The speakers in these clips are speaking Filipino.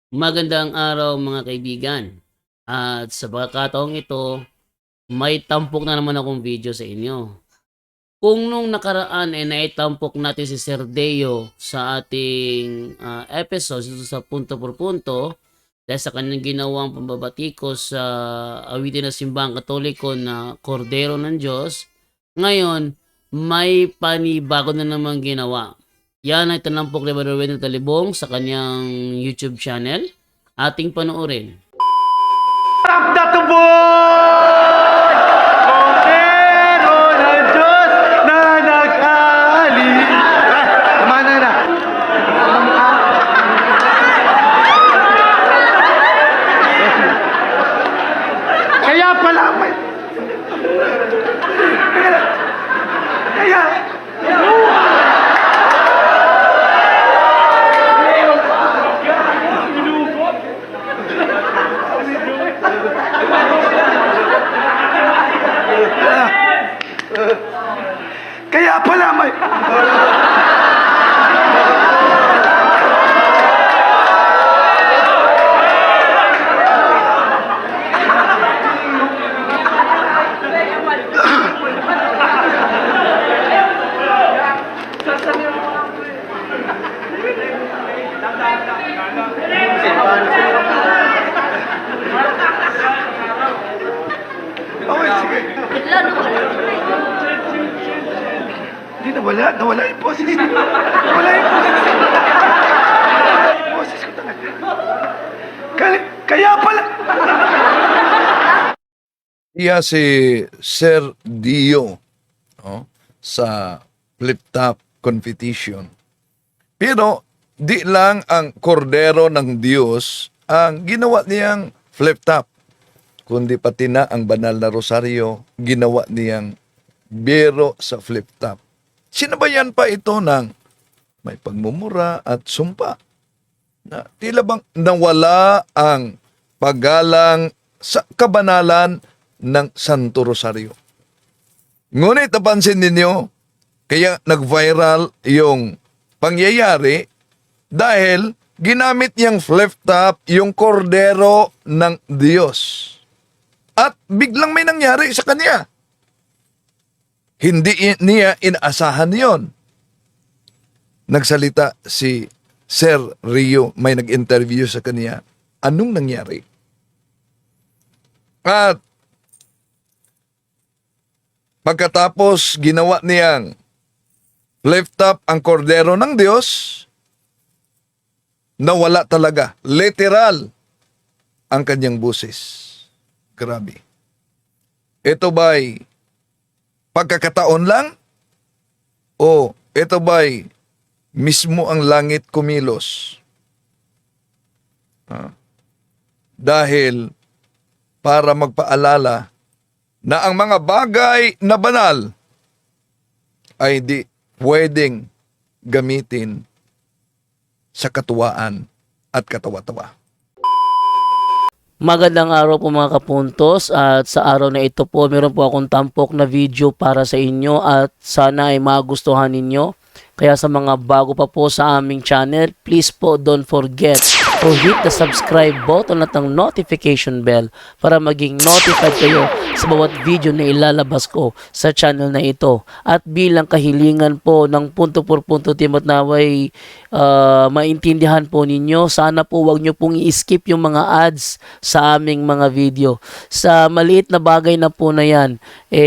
Magandang araw mga kaibigan. At sa pagkakataong ito, may tampok na naman akong video sa inyo. Kung nung nakaraan ay naitampok natin si Sir Deo sa ating episode dito sa punto por punto dahil sa kanyang ginawang pambabatikos sa awitin ng simbahang katoliko na Kordero ng Diyos, ngayon may panibago na naman ginawa. Yan ay tinampok ni Brother Wendell Talibong sa kanyang YouTube channel. Ating panoorin. Tap na tuboy! Kordero ng Diyos na nag-ali. Tama na. Kaya pala may... Kaya... Kaya pala may... Okay, sige. Hindi nawala yung boses. Nawala yung boses. Boses ko talaga. Kaya pala. Iya si Sir Dio sa flip top competition. Pero di lang ang kordero ng Diyos ang ginawa niyang flip top, kundi pati na ang banal na rosaryo ginawa niyang biro sa flip top. Sinabayan pa ito ng may pagmumura at sumpa na tila bang nawala ang paggalang sa kabanalan ng Santo Rosario. Ngunit napansin ninyo, kaya nag-viral yung pangyayari dahil ginamit niyang flip top yung kordero ng Diyos. At biglang may nangyari sa kanya. Hindi niya inaasahan yon. Nagsalita si Sir Rio, may nag-interview sa kanya. Anong nangyari? At pagkatapos ginawa niyang lift up ang kordero ng Diyos, nawala talaga, literal, ang kanyang busis. Grabe. Ito ba'y pagkakataon lang? O ito ba'y mismo ang langit kumilos? Dahil para magpaalala na ang mga bagay na banal ay di pwedeng gamitin sa katuwaan at katawa-tawa. Magandang araw po mga kapuntos, at sa araw na ito po meron po akong tampok na video para sa inyo at sana ay magustuhan ninyo. Kaya sa mga bago pa po sa aming channel, please po don't forget to hit the subscribe button at ang notification bell para maging notified kayo sa bawat video na ilalabas ko sa channel na ito. At bilang kahilingan po ng punto por punto team at naway maintindihan po ninyo, sana po wag nyo pong i-skip yung mga ads sa aming mga video. Sa maliit na bagay na po na yan,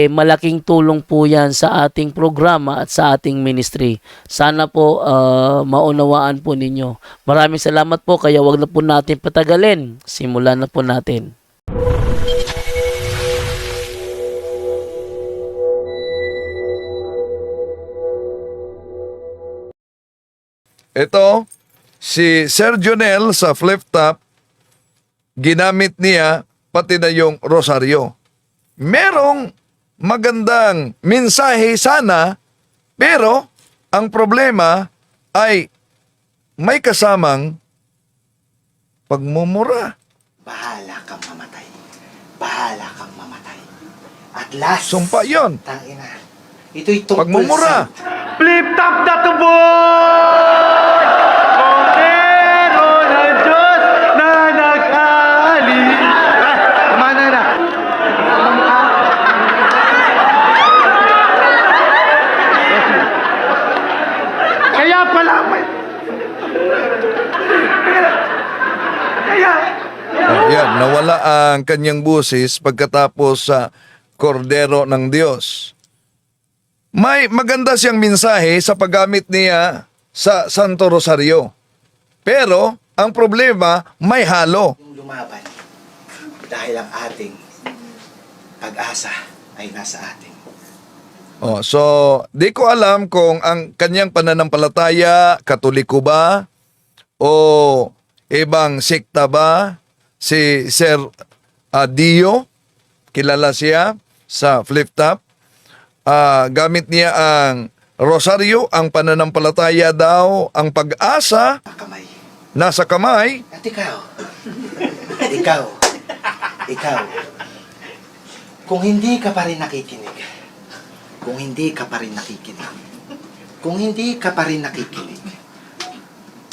malaking tulong po yan sa ating programa at sa ating ministry. Sana po maunawaan po ninyo. Maraming salamat po, kaya wag na po natin patagalin. Simulan na po natin. Ito, si Sir Jonel sa flip top, ginamit niya pati na yung rosaryo. Merong magandang mensahe sana, pero ang problema ay may kasamang pagmumura. Bahala kang mamatay. Bahala kang mamatay. At last, Sumpa yon. tangina. Ito'y tungkol Pagmumura. sa... Flip top na tuboy! Kordero ng Diyos nawala ang kanyang busis pagkatapos sa kordero ng Diyos. May maganda siyang mensahe sa paggamit niya sa Santo Rosario. Pero, ang problema, may halo. Yung lumaban dahil ang ating pag-asa ay nasa atin. So, di ko alam kung ang kanyang pananampalataya, Katoliko ba? O ibang sekta ba? Si Sir Dio, kilala siya sa Flip Top. Gamit niya ang rosaryo, ang pananampalataya daw, ang pag-asa, Kamay. nasa kamay. At ikaw, kung hindi ka pa rin nakikinig, kung hindi ka pa rin nakikinig,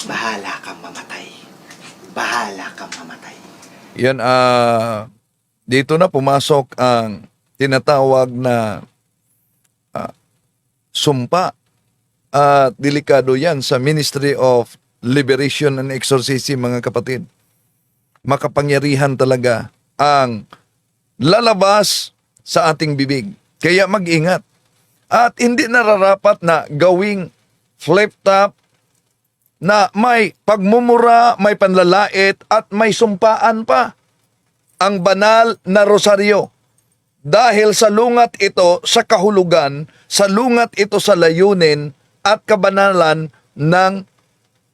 bahala kang mamatay. Bahala kang mamatay. Yan, dito na pumasok ang tinatawag na sumpa. At delikado yan sa Ministry of Liberation and Exorcism, mga kapatid. Makapangyarihan talaga ang lalabas sa ating bibig. Kaya mag-ingat. At hindi nararapat na gawing flip top na may pagmumura, may panlalait at may sumpaan pa. Ang banal na rosaryo. Dahil sa lungat ito sa kahulugan, sa lungat ito sa layunin at kabanalan ng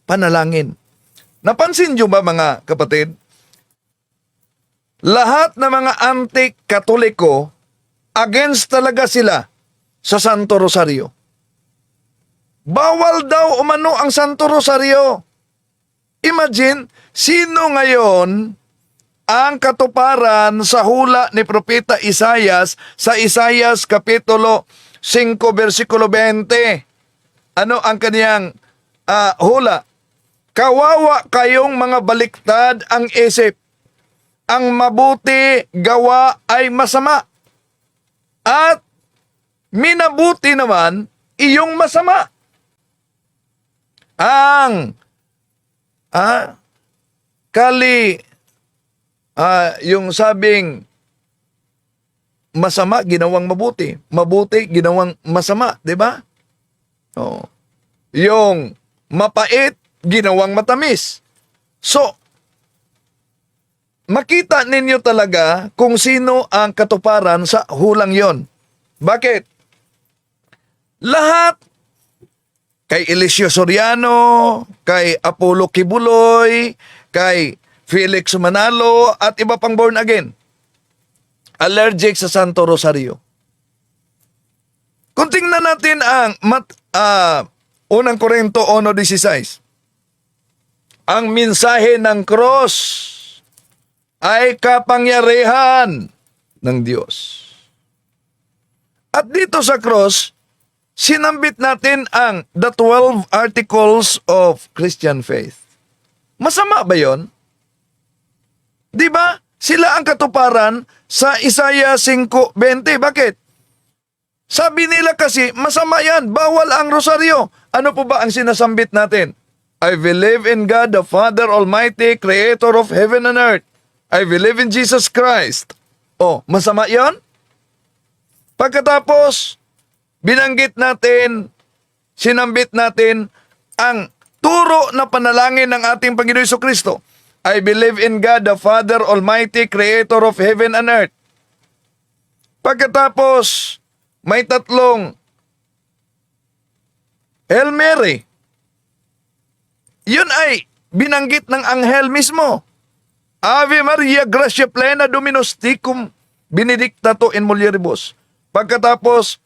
panalangin. Napansin nyo ba, mga kapatid? Lahat ng mga anti-Katoliko, against talaga sila sa Santo Rosario. Bawal daw umano ang Santo Rosario. Imagine, sino ngayon ang katuparan sa hula ni Propeta Isaias sa Isaias Kapitulo 5, versikulo 20. Ano ang kaniyang hula? Kawawa kayong mga baliktad ang isip. Ang mabuti gawa ay masama. At minabuti naman iyong masama. Ang yung sabing masama ginawang mabuti, mabuti ginawang masama, 'di ba? Oh. Yung mapait ginawang matamis. So, makita ninyo talaga kung sino ang katuparan sa hulang 'yon. Bakit? Lahat kay Eliseo Soriano, kay Apollo Kibuloy, kay Felix Manalo at iba pang born again, allergic sa Santo Rosario. Kung tingnan natin ang unang Korinto 1:16, ang mensahe ng cross ay kapangyarihan ng Diyos. At dito sa cross, sinambit natin ang the 12 articles of Christian faith. Masama ba yon? Di ba? Sila ang katuparan sa Isaiah 5:20. Bakit? Sabi nila kasi, masama yan. Bawal ang rosaryo. Ano po ba ang sinasambit natin? I believe in God, the Father Almighty, Creator of heaven and earth. I believe in Jesus Christ. Oh, masama yan? Pagkatapos, binanggit natin, sinambit natin ang turo na panalangin ng ating Panginoon Jesucristo. I believe in God, the Father Almighty, Creator of heaven and earth. Pagkatapos, may tatlong Hail Mary. Yun ay binanggit ng anghel mismo. Ave Maria, gratia plena, Dominus tecum, benedicta tu in mulieribus. Pagkatapos,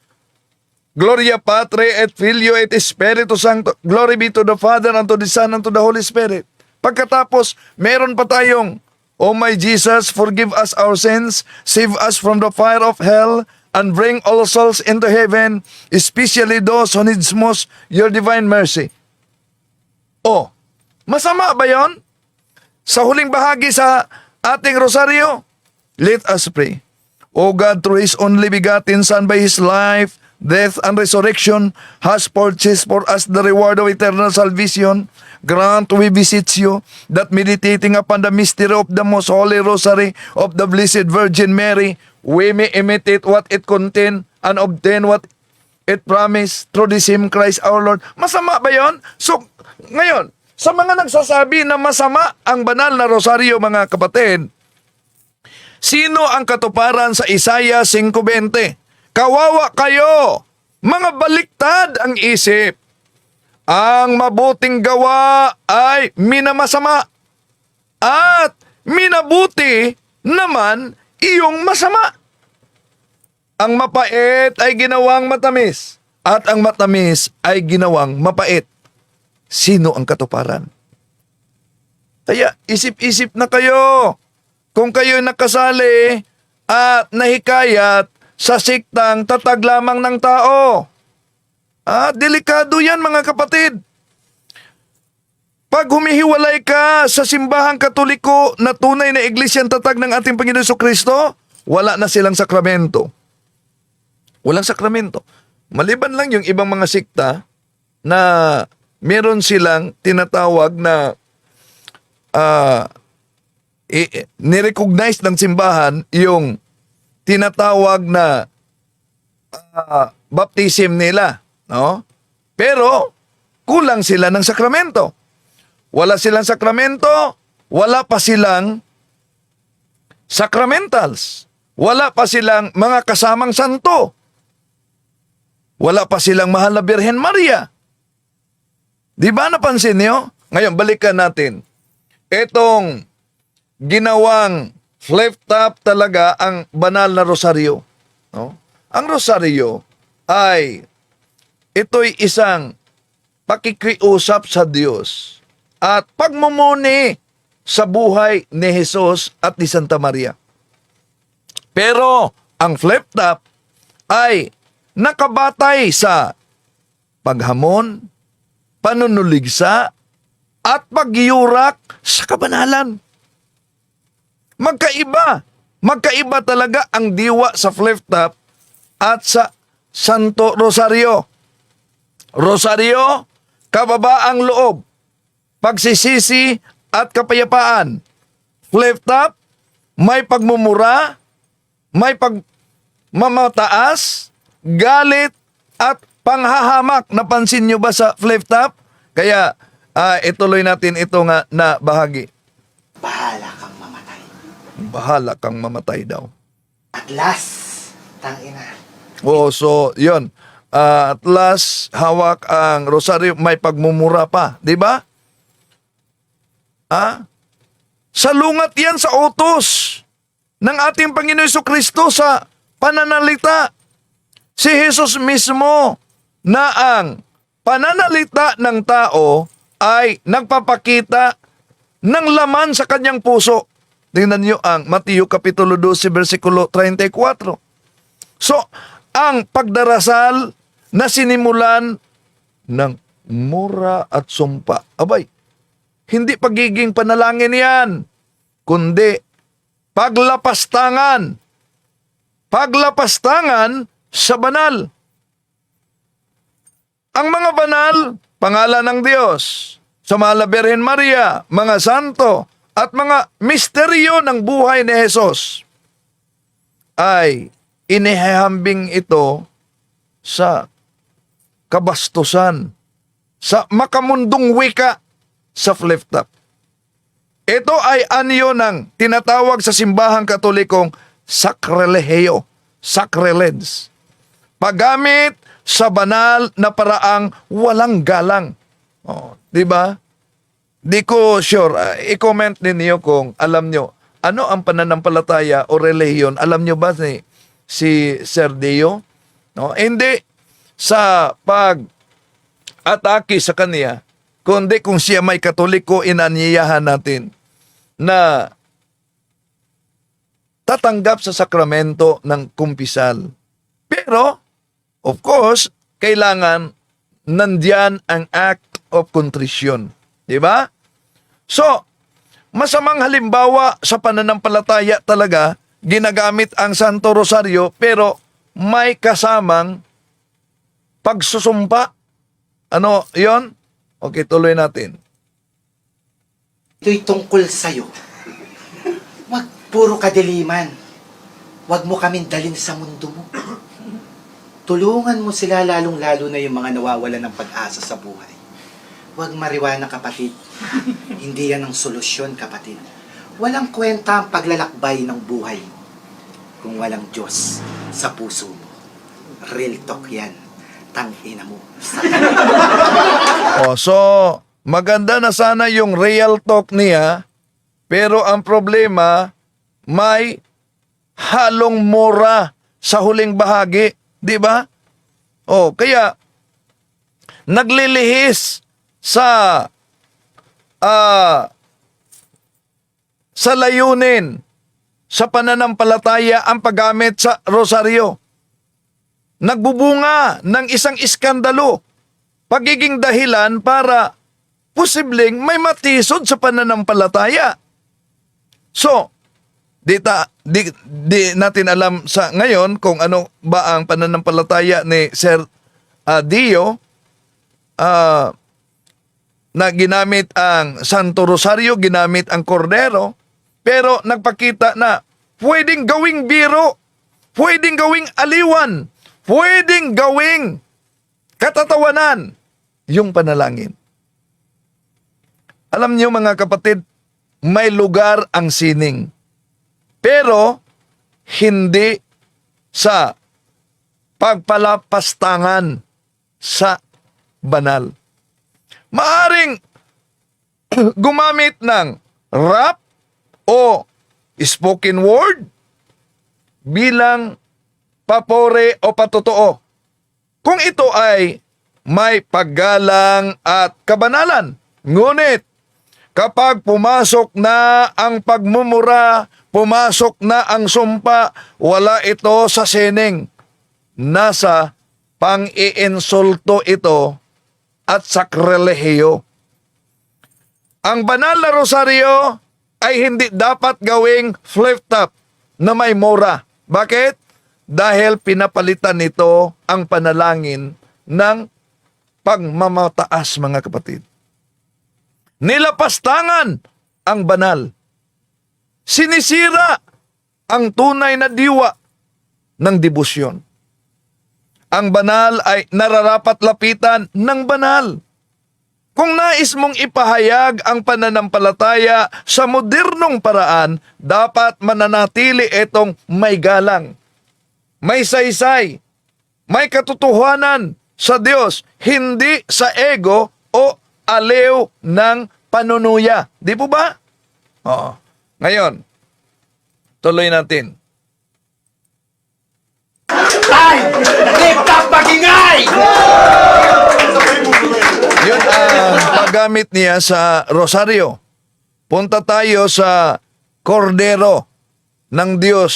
Gloria Patri et Filio et Spiritus Sancto. Glory be to the Father, and to the Son, and to the Holy Spirit. Pagkatapos, meron pa tayong, O my Jesus, forgive us our sins, save us from the fire of hell, and bring all souls into heaven, especially those who needs most your divine mercy. Oh, masama ba yon? Sa huling bahagi sa ating rosaryo, let us pray. O God, through His only begotten Son, by His life, death, and resurrection has purchased for us the reward of eternal salvation, grant, we beseech you, that meditating upon the mystery of the most holy rosary of the Blessed Virgin Mary, we may imitate what it contains and obtain what it promised through the same Christ our Lord. Masama ba yon? So, ngayon, sa mga nagsasabi na masama ang banal na rosaryo, mga kapatid, sino ang katuparan sa Isaiah 5:20? Kawawa kayo, mga baliktad ang isip. Ang mabuting gawa ay minamasama at minabuti naman iyong masama. Ang mapait ay ginawang matamis at ang matamis ay ginawang mapait. Sino ang katuparan? Kaya isip-isip na kayo. Kung kayo nakasali at nahikayat sa siktang tatag lamang ng tao. Delikado yan, mga kapatid. Pag humihiwalay ka sa simbahang katoliko na tunay na iglesyang tatag ng ating Panginoon Jesucristo, wala na silang sakramento. Walang sakramento. Maliban lang yung ibang mga sikta na meron silang tinatawag na nirecognize ng simbahan yung tinatawag na baptism nila, no? Pero kulang sila ng sakramento. Wala silang sakramento, wala pa silang sacramentals. Wala pa silang mga kasamang santo. Wala pa silang mahal na Birhen Maria. Di ba napansin niyo? Ngayon, balikan natin. Etong ginawang flip top talaga ang banal na rosaryo. No? Ang rosaryo ay ito'y isang pakikiusap sa Diyos at pagmumuni sa buhay ni Jesus at ni Santa Maria. Pero ang flip top ay nakabatay sa paghamon, panunuligsa, at pagyurak sa kabanalan. Magkaiba. Magkaiba talaga ang diwa sa flip top at sa Santo Rosario. Rosario, kababaang loob, pagsisisi at kapayapaan. Flip top, may pagmumura, may pagmamataas, galit, at panghahamak. Napansin nyo ba sa flip top? Kaya ituloy natin ito nga na bahagi. Bahala kang mamatay. Bahala kang mamatay daw. At last, tangina. Oo, so yun. At last, hawak ang rosaryo, may pagmumura pa. Di ba? Salungat yan sa utos ng ating Panginoon Jesucristo sa pananalita. Si Jesus mismo na ang pananalita ng tao ay nagpapakita ng laman sa kanyang puso. Tingnan niyo ang Mateo Kapitulo 12, versikulo 34. So, ang pagdarasal na sinimulan ng mura at sumpa. Abay, hindi pagiging panalangin yan, kundi paglapastangan. Paglapastangan sa banal. Ang mga banal, pangalan ng Diyos, sa Mahal na Birhen Maria, mga santo, at mga misteryo ng buhay ni Jesus, ay inihahambing ito sa kabastusan, sa makamundong wika sa flip top. Ito ay anyo ng tinatawag sa simbahang katolikong sacrilegio, sacrilege. Paggamit sa banal na paraang walang galang. Di ba? Di ko sure. I-comment ninyo kung alam nyo ano ang pananampalataya o relihiyon. Alam nyo ba si Sir Dio? No? Hindi sa pag-atake sa kanya, kundi kung siya may katoliko, inanyayahan natin na tatanggap sa sakramento ng kumpisal. Pero, of course, kailangan nandiyan ang act of contrition. Diba? So, masamang halimbawa sa pananampalataya talaga, ginagamit ang Santo Rosario pero may kasamang pagsusumpa. Ano yon? Okay, tuloy natin. Ito'y tungkol sa'yo. Huwag puro kadiliman. Huwag mo kaming dalhin sa mundo mo. Tulungan mo sila lalong-lalo na yung mga nawawalan ng pag-asa sa buhay. Huwag mariwana, kapatid. Hindi yan ang solusyon, kapatid. Walang kwenta ang paglalakbay ng buhay mo kung walang Diyos sa puso mo. Real talk yan. Tangina mo. So, maganda na sana yung real talk niya, pero ang problema, may halong mura sa huling bahagi. Di ba? Kaya, naglilihis sa layunin sa pananampalataya ang paggamit sa rosaryo. Nagbubunga ng isang iskandalo, pagiging dahilan para posibleng may matisod sa pananampalataya. So, di natin alam sa ngayon kung ano ba ang pananampalataya ni Sir Dio, na ginamit ang Santo Rosario, ginamit ang Kordero, pero nagpakita na pwedeng gawing biro, pwedeng gawing aliwan, pwedeng gawing katatawanan yung panalangin. Alam niyo mga kapatid, may lugar ang sining. Pero hindi sa pagpalapastangan sa banal. Maaring gumamit ng rap o spoken word bilang papore o patotoo, kung ito ay may paggalang at kabanalan. Ngunit kapag pumasok na ang pagmumura, pumasok na ang sumpa, wala ito sa sining. Nasa pang-iinsulto ito at sakrelehiyo. Ang banal na rosaryo ay hindi dapat gawing flip-top na may mura. Bakit? Dahil pinapalitan nito ang panalangin ng pagmamataas, mga kapatid. Nilapastangan ang banal. Sinisira ang tunay na diwa ng debosyon. Ang banal ay nararapat lapitan ng banal. Kung nais mong ipahayag ang pananampalataya sa modernong paraan, dapat mananatili itong may galang, may saysay, may katotohanan sa Diyos, hindi sa ego o aliw ng panunuya. Di po ba? Oo. Ngayon, tuloy natin. Ay! Lift-up magingay! Yun ang paggamit niya sa rosaryo. Punta tayo sa Kordero ng Diyos.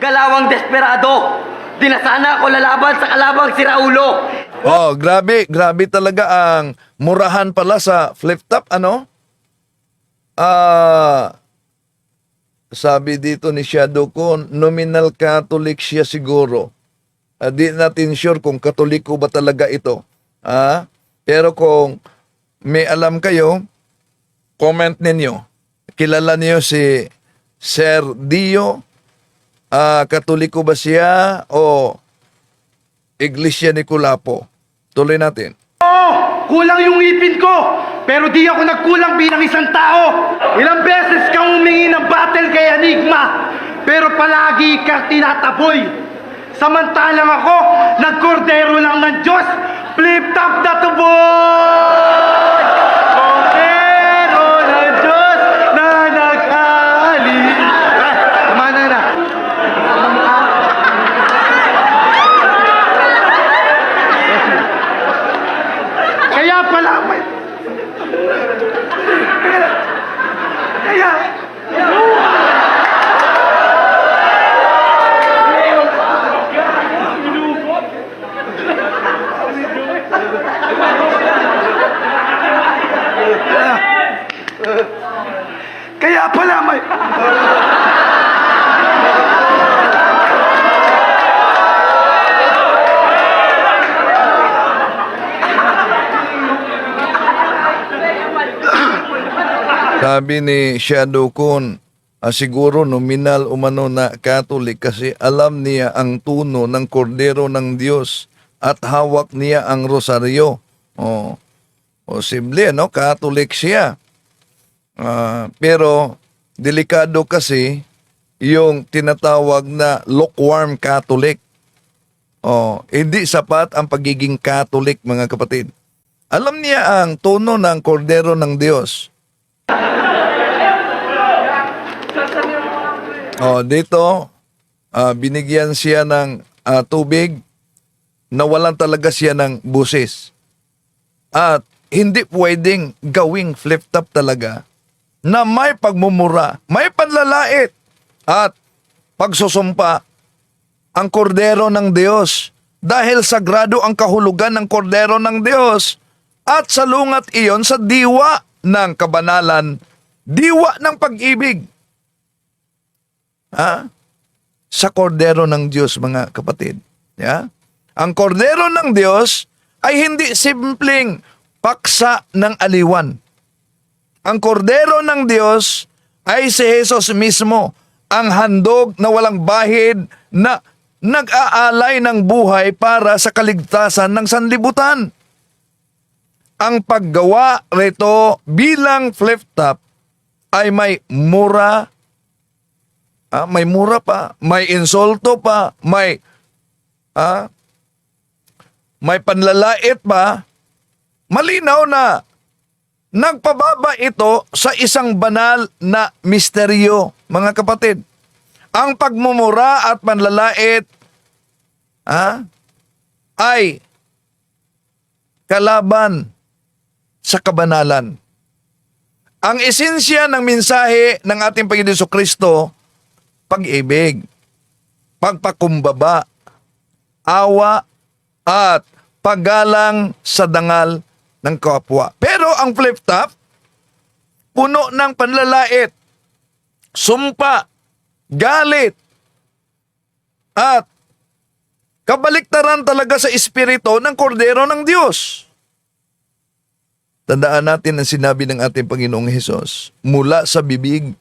Galawang desperado! Dinasana ako lalaban sa kalabang si Raulo! Grabe talaga ang murahan pala sa flip-top, ano? Sabi dito ni Shadow ko, nominal Catholic siya siguro. Di natin sure kung Katoliko ba talaga ito. Pero kung may alam kayo, comment ninyo. Kilala niyo si Sir Dio? Katoliko ba siya o Iglesia ni Kulapo? Tuloy natin. Kulang yung ipin ko, pero di ako nagkulang bilang isang tao. Ilang beses kang humingi ng battle kay Enigma, pero palagi kang tinataboy. Samantalang ako, nagkordero lang ng Diyos, flip-top na to, boy! Kordero ng Diyos na nag-aalis. Tama na. Kaya pala, kaya, kaya pala may... Sabi ni Shadow Kun, siguro nominal umano na Catholic kasi alam niya ang tuno ng kordero ng Diyos at hawak niya ang rosaryo. Posible, no? Catholic siya. Pero delikado kasi yung tinatawag na lukewarm Catholic. Hindi sapat ang pagiging Catholic, mga kapatid. Alam niya ang tono ng kordero ng Diyos. Dito, binigyan siya ng tubig, nawalan talaga siya ng busis. At hindi pwedeng gawing flip-top talaga na may pagmumura, may panlalait at pagsusumpa ang kordero ng Diyos dahil sagrado ang kahulugan ng kordero ng Diyos at salungat iyon sa diwa ng kabanalan, diwa ng pag-ibig. Sa kordero ng Diyos, mga kapatid. Ang kordero ng Diyos ay hindi simpleng paksa ng aliwan. Ang kordero ng Diyos ay si Jesus mismo, ang handog na walang bahid na nag-aalay ng buhay para sa kaligtasan ng sanlibutan. Ang paggawa rito bilang flip-top ay may mura pa, may insulto pa, may panlalait pa. Malinaw na nagpababa ito sa isang banal na misteryo, mga kapatid. Ang pagmumura at panlalait ay kalaban sa kabanalan. Ang esensya ng mensahe ng ating Panginoon Jesucristo, pag-ibig, pagpakumbaba, awa, at paggalang sa dangal ng kapwa. Pero ang flip-top, puno ng panlalait, sumpa, galit, at kabaliktaran talaga sa espiritu ng kordero ng Diyos. Tandaan natin ang sinabi ng ating Panginoong Hesus, mula sa bibig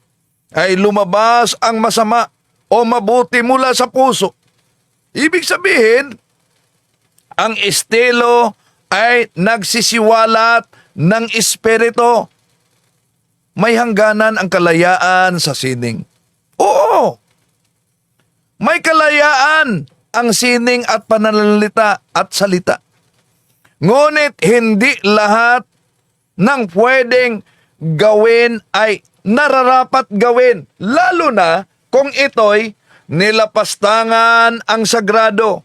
ay lumabas ang masama o mabuti mula sa puso. Ibig sabihin, ang estilo ay nagsisiwalat ng espiritu. May hangganan ang kalayaan sa sining. Oo! May kalayaan ang sining at pananalita at salita. Ngunit hindi lahat ng pwedeng gawin ay nararapat gawin, lalo na kung ito'y nilapastangan ang sagrado.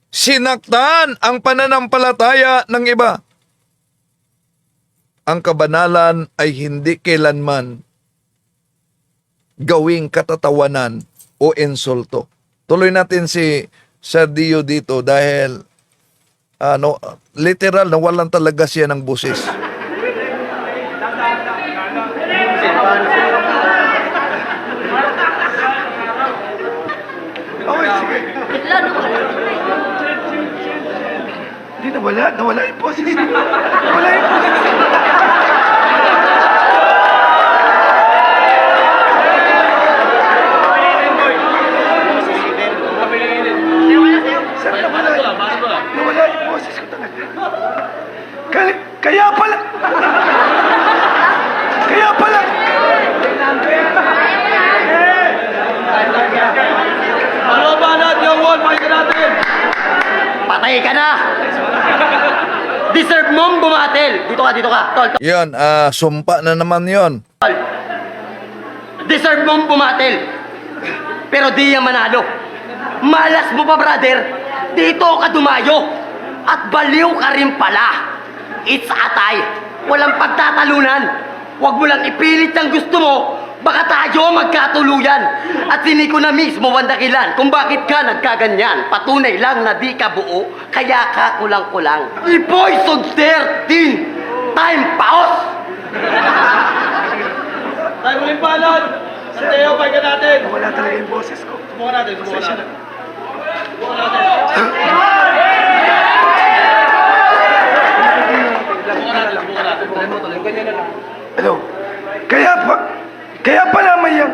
Sinaktan ang pananampalataya ng iba. Ang kabanalan ay hindi kailanman gawing katatawanan o insulto. Tuloy natin si Sergio dito dahil literal nawalan talaga siya ng busis. Hindi, nawala yung boses. Nawala yung boses. Saan nawala yung boses ko talaga. Kaya pala. Ano ba natin yung wall? Pakinggan natin! Patay ka na! Deserve mong bumatil! Dito ka, tol. Yan, sumpa na naman yon. Deserve mong bumatil! Pero di yan manalo. Malas mo pa, brother! Dito ka dumayo! At baliw ka rin pala! It's atay! Walang pagtatalunan! Huwag mo lang ipilit ang gusto mo! Baka tayo magkatuluyan. At hindi ko na mismo wandakilan kung bakit ka nagkaganyan. Patunay lang na di ka buo, kaya ka kulang-kulang. I-poison 13! Time pause! Tayo ulit palad! Santeo, pahinga natin! Nawala talaga yung boses ko. Subukan natin. Ano? Kaya pala may yan.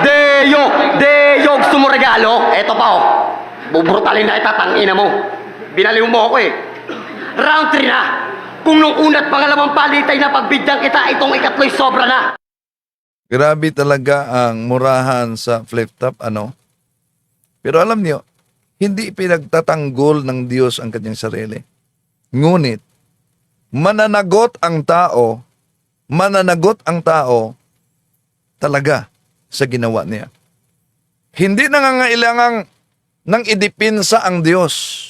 Deyo! Deyo! Gusto mo regalo? Eto pa oh. Bubrutalin na kita, tangina mo. Binaliw mo ako eh. Round 3 na. Kung nung una't pangalawang palitay na pagbigyan kita, itong ikatlo'y sobra na. Grabe talaga ang murahan sa flip top, ano? Pero alam niyo, hindi pinagtatanggol ng Diyos ang kanyang sarili. Ngunit, mananagot ang tao talaga sa ginawa niya. Hindi nangangailangang nang idipinsa ang Diyos.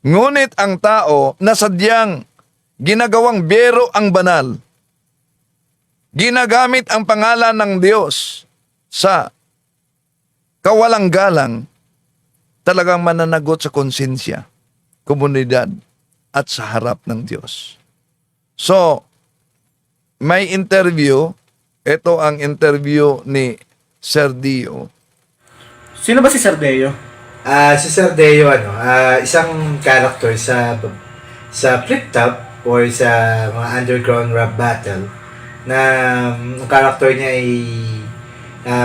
Ngunit ang tao na sadyang ginagawang biyero ang banal, ginagamit ang pangalan ng Diyos sa kawalang galang, talagang mananagot sa konsensya, komunidad, at sa harap ng Diyos. So, may interview, ito ang interview ni Sir Dio. Sino ba si Sir Deo? Si Sir Deo, isang character sa Flip Top or sa mga underground rap battle na ang character niya ay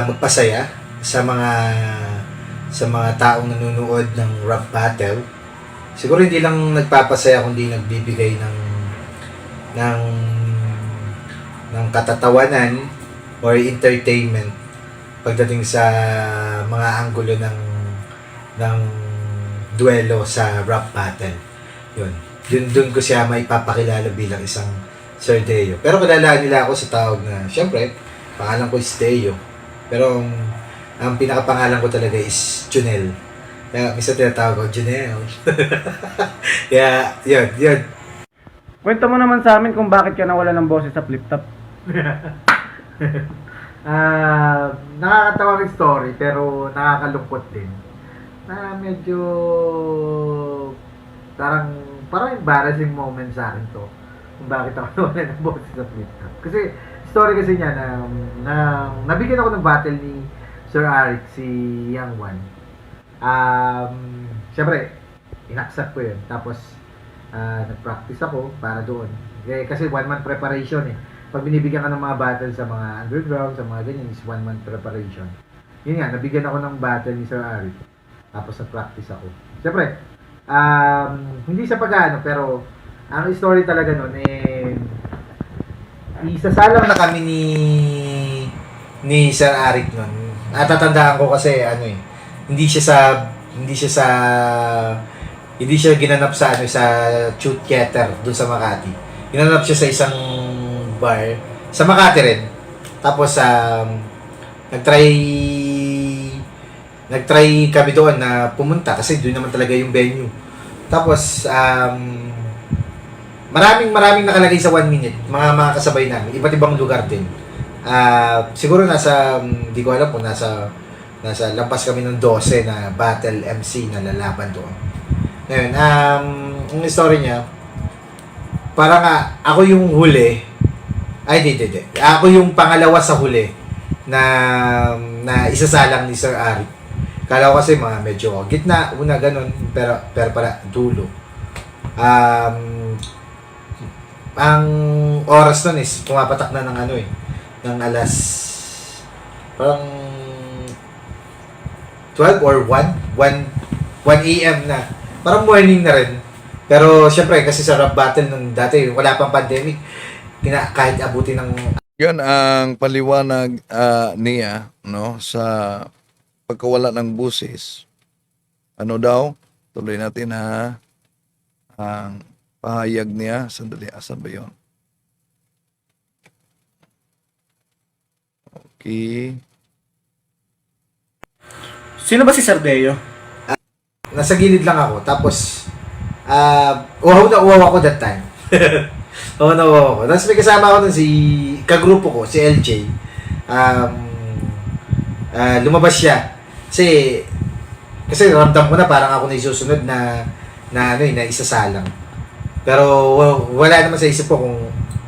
magpasaya sa mga taong nanonood ng rap battle. Siguro hindi lang nagpapasaya kundi nagbibigay ng katatawanan or entertainment pagdating sa mga anggulo ng duelo sa rap battle. Yun. Doon ko siya maipapakilala bilang isang Sir Deo. Pero kilala nila ako sa tawag na, syempre, pangalan ko is Deo. Pero ang pinakapangalan ko talaga is Junel. Kaya minsan tinatawag ko Junel. Kaya, yun. Kwento mo naman sa amin kung bakit ka nawala ng boses sa flip top. Nakakatawang story pero nakakalungkot din. Na medyo parang embarrassing moment sa akin to kung bakit ako nawala ng boses sa flip top. Kasi story kasi niya na nabigyan ako ng battle ni Sir Arik, si Young One. Siyempre, inaccept ko yun. Tapos, nag-practice ako para doon. Kasi 1 month preparation eh. Pag binibigyan ka ng mga battle sa mga underground, sa mga ganyan, is 1 month preparation. Yun nga, nabigyan ako ng battle ni Sir Arik. Tapos nag-practice ako. Siyempre, hindi sa pag-ano, pero ang story talaga nun, isasalang na kami ni Sir Arik nun. Natatandaan ko kasi, hindi siya ginanap sa Truth Getter doon sa Makati. Ginanap siya sa isang bar sa Makati rin. Tapos nagtry kami doon na pumunta kasi doon naman talaga yung venue. Tapos maraming nakalagay sa 1 minute, mga kasabay namin, iba't ibang lugar din. Siguro hindi ko alam kung nasa lampas kami ng 12 na battle MC na lalaban doon. Ngayon, ang story niya, parang ako yung huli. Ay, hindi. Ako yung pangalawa sa huli na isasalang ni Sir Arik. Kala ko kasi mga medyo gitna, una ganun, pero pala dulo. Ang oras nun is pumapatak na ng alas parang 12 or 1 a.m. na. Parang morning na rin. Pero syempre kasi sa rap battle nung dati wala pang pandemic, kahit abutin ng Yan ang paliwanag niya, no, sa pagkawala ng busis. Ano daw? Tuloy natin ang pahayag niya. Sandali, asan ba yun? Okay. Sino ba si Sir Deo? nasa gilid lang ako. Tapos, uhaw ako that time. Uhaw ako. Tapos may kasama ako dun kagrupo ko, si LJ. Lumabas siya. Kasi ramdam ko na parang ako na isusunod na isasalang. Pero wala naman sa isip ko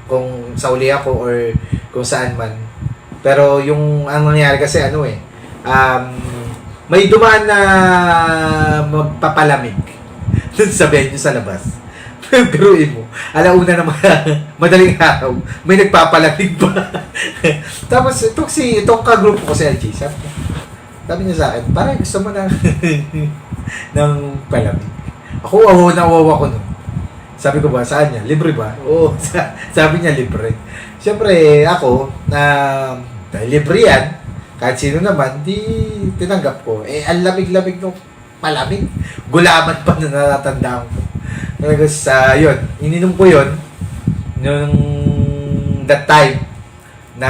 kung sa uli ako or kung saan man. Pero yung ang nangyari kasi may dumaan na magpapalamig dun sa venue sa labas. Biruin mo, alauna na madaling araw, may nagpapalamig pa. Tapos itong kagrupo ko si LG, sabi niya sa akin, parang gusto mo ng ng palamig. Ako, nawawa ko nun. Sabi ko ba, saan niya? Libre ba? Oo, sabi niya libre. Siyempre, ako, dahil libre yan, kahit sino naman, di tinanggap ko. Ang lamig-lamig nung palamig. Gulaman pa na natatandaan ko. Tapos, yun, ininom ko yun, nung that time, na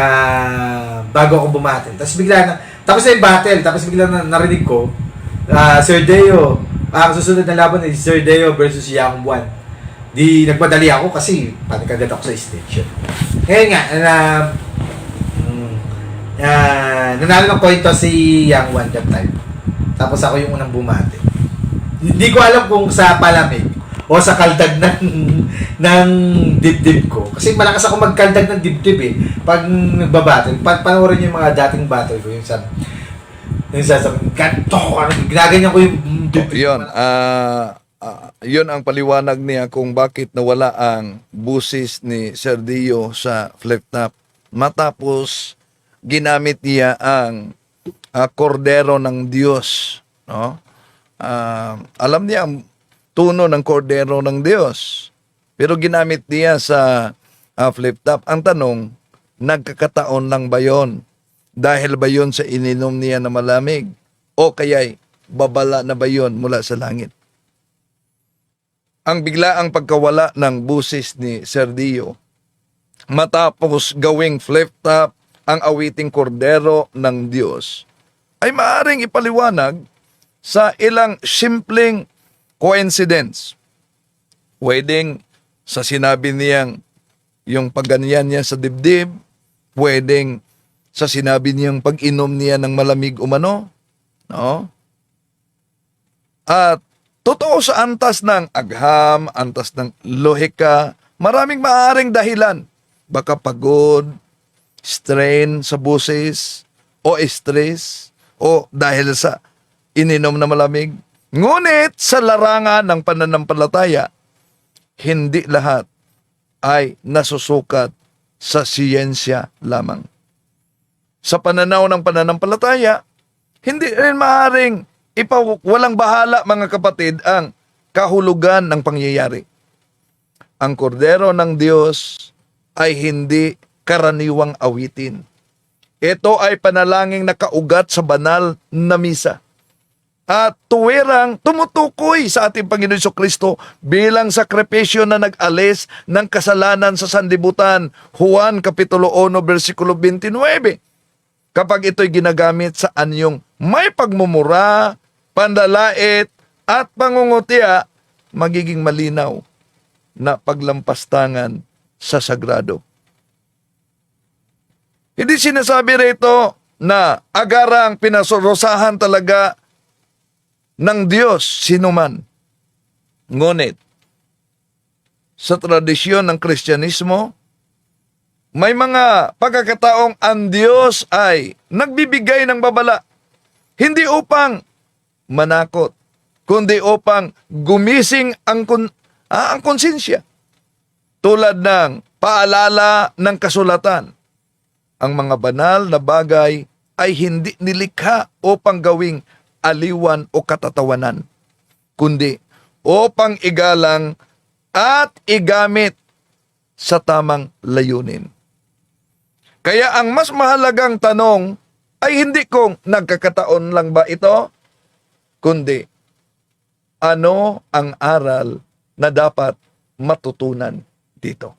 bago ako bumatel. Tapos tapos na yung battle, tapos bigla narinig ko, Sir Deo, ang susunod na laban ay Sir Deo versus Yang Wan. Di nagmadali ako kasi panikagad ako sa stage. Ngayon nga, nanalo ng point toss si Yang Wan that time. Tapos ako yung unang bumate. Hindi ko alam kung sa palamig o sa kaldag ng dibdib ko. Kasi malakas ako magkaldag ng dibdib eh. Pag nagbabattle, panoorin niyo yung mga dating battle ko. Yung sasabi, ginaganyan ko yung dibdib. Yun, yun ang paliwanag niya kung bakit nawala ang busis ni Sir Dio sa flip top. Matapos ginamit niya ang kordero ng Diyos. No? Alam niya ang tuno ng kordero ng Diyos. Pero ginamit niya sa flip top. Ang tanong, nagkakataon lang ba yun? Dahil ba yun sa ininom niya na malamig? O kaya'y babala na ba yun mula sa langit? Ang biglaang pagkawala ng busis ni Sir Dio matapos gawing flip top ang awiting kordero ng Diyos ay maaaring ipaliwanag sa ilang simpleng coincidence. Pwedeng sa sinabi niyang yung pagganyan niya sa dibdib, pwedeng sa sinabi niyang pag-inom niya ng malamig umano, no? At totoo sa antas ng agham, antas ng lohika, maraming maaaring dahilan. Baka pagod, strain sa busis, o stress, o dahil sa ininom na malamig. Ngunit sa larangan ng pananampalataya, hindi lahat ay nasusukat sa siyensya lamang. Sa pananaw ng pananampalataya, hindi rin maaaring walang bahala mga kapatid ang kahulugan ng pangyayari. Ang kordero ng Diyos ay hindi karaniwang awitin. Ito ay panalangin na kaugat sa banal na misa. At tuwirang tumutukoy sa ating Panginoon Jesucristo bilang sakripisyo na nag-alis ng kasalanan sa sanlibutan. Juan Kapitulo 1, versikulo 29. Kapag ito'y ginagamit sa anyong may pagmumura, pandalait, at pangungutya, magiging malinaw na paglampastangan sa sagrado. Hindi sinasabi rito na agarang pinasurosahan talaga ng Diyos sinuman. Ngunit, sa tradisyon ng Kristyanismo, may mga pagkakataong ang Diyos ay nagbibigay ng babala, hindi upang manakot, kundi upang gumising ang konsensya. Tulad ng paalala ng kasulatan, ang mga banal na bagay ay hindi nilikha upang gawing aliwan o katatawanan, kundi upang igalang at igamit sa tamang layunin. Kaya ang mas mahalagang tanong ay hindi kung nagkakataon lang ba ito, kundi ano ang aral na dapat matutunan dito.